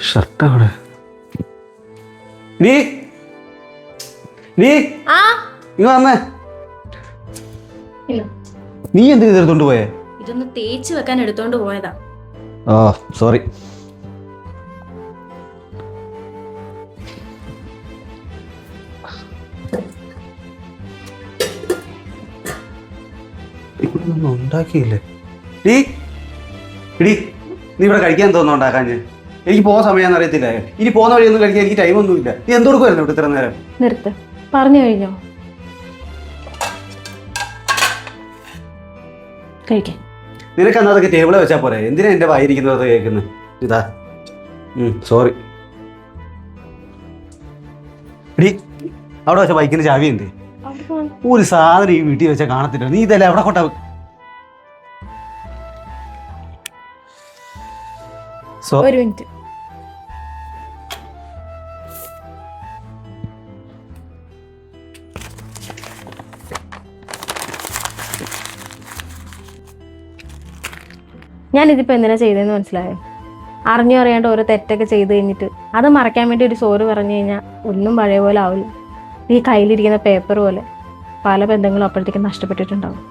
Shirt അവിടെ വന്നേ. നീ എന്ത് എടുത്തോണ്ട് പോയേ? ഇതൊന്ന് തേച്ച് വെക്കാൻ എടുത്തോണ്ട് പോയതാ. ഓ സോറി. ഇവിടൊന്നും ഉണ്ടാക്കിയില്ലേ? നീ ഇവിടെ കഴിക്കാൻ തോന്നുന്നു ഉണ്ടാക്കാഞ്ഞ്. എനിക്ക് പോകാൻ സമയമാണെന്ന് അറിയത്തില്ല. ഇനി പോകുന്ന വഴിയൊന്നും കഴിക്കാൻ എനിക്ക് ടൈമൊന്നുമില്ല. നീ എന്തുകൊടുക്കുമല്ലോ ഇവിടെ ഇത്ര നേരം? നിർത്ത്, പറഞ്ഞു കഴിഞ്ഞോ? കഴിക്കാൻ നിനക്ക് അന്ന് അതൊക്കെ ടേബിളെ വെച്ചാൽ പോരെ? എന്തിനാ എൻ്റെ വായിരിക്കുന്നത് കേൾക്കുന്നത്? ഇതാ സോറി. എടി അവിടെ വെച്ച ബൈക്കിന് ചാവിയുണ്ട്. ഒരു സാധനം ഈ വീട്ടിൽ വെച്ചാൽ കാണത്തില്ല. നീ ഇതല്ലേ അവിടെ കൊട്ടാ. ഒരു മിനിറ്റ്. ഞാനിതിപ്പോ എന്തിനാ ചെയ്തതെന്ന് മനസ്സിലായോ? അറിഞ്ഞോ അറിയാണ്ട് ഓരോ തെറ്റൊക്കെ ചെയ്ത് കഴിഞ്ഞിട്ട് അത് മറയ്ക്കാൻ വേണ്ടി ഒരു സോറി പറഞ്ഞു കഴിഞ്ഞാൽ ഒന്നും പഴയ പോലെ ആവില്ല. ഈ കയ്യിലിരിക്കുന്ന പേപ്പർ പോലെ പല ബന്ധങ്ങളും അപ്പോഴത്തേക്കും നഷ്ടപ്പെട്ടിട്ടുണ്ടാവും.